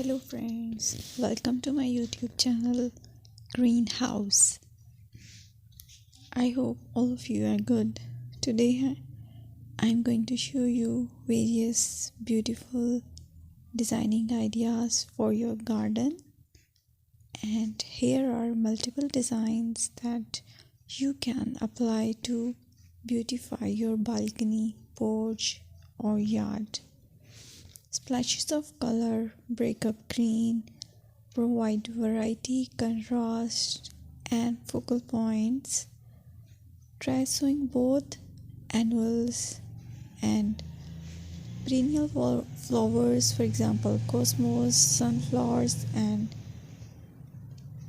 Hello friends, welcome to my YouTube channel Greenhouse. I hope all of you are good. Today I'm going to show you various beautiful designing ideas for your garden, and here are multiple designs that you can apply to beautify your balcony, porch or yard. Splashes of color break up green, provide variety, contrast, and focal points. Try sowing both annuals and perennial flowers, for example, cosmos, sunflowers, and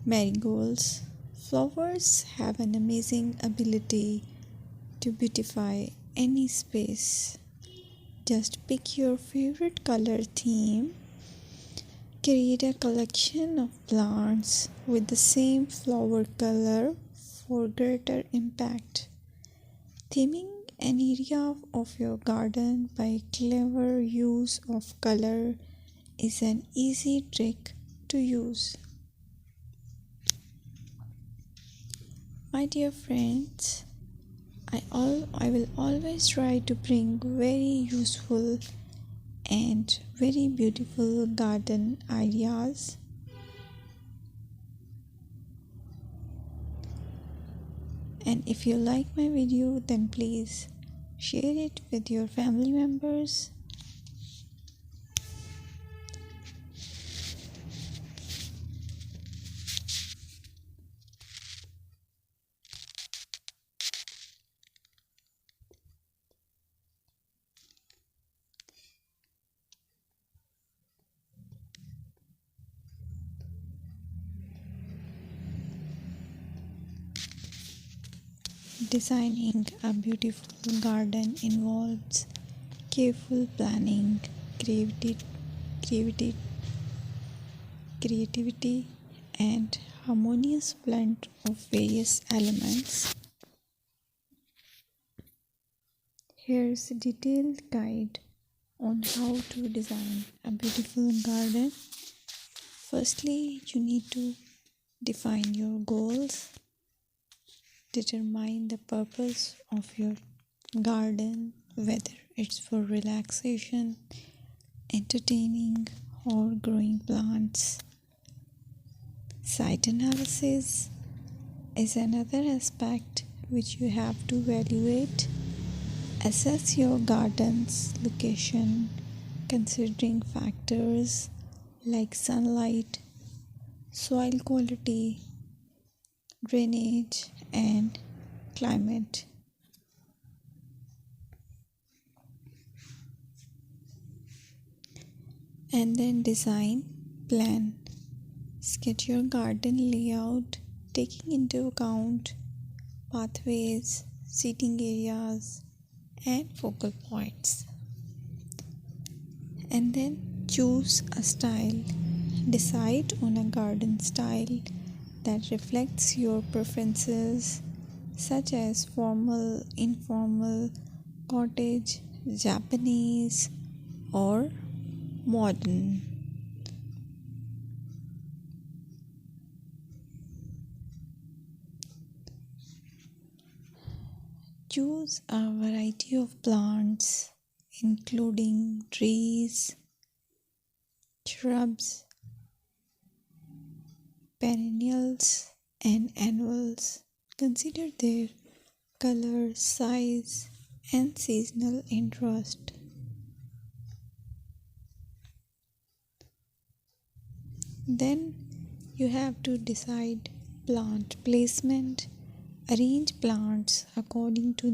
marigolds. Flowers have an amazing ability to beautify any space. Just pick your favorite color theme. Create a collection of plants with the same flower color for greater impact. Theming an area of your garden by clever use of color is an easy trick to use. My dear friends, I will always try to bring very useful and very beautiful garden ideas. And if you like my video, then please share it with your family members. Designing a beautiful garden involves careful planning, creativity, and harmonious blend of various elements. Here's a detailed guide on how to design a beautiful garden. Firstly, you need to define your goals. Determine the purpose of your garden, whether it's for relaxation, entertaining, or growing plants. Site analysis is another aspect which you have to evaluate. Assess your garden's location, considering factors like sunlight, soil quality, drainage, and climate. And then design plan. Sketch your garden layout, taking into account pathways, seating areas, and focal points. And then choose a style. Decide on a garden style that reflects your preferences, such as formal, informal, cottage, Japanese, or modern. Choose a variety of plants, including trees, shrubs, perennials, and annuals. Consider their color, size, and seasonal interest. Then you have to decide plant placement. Arrange plants according to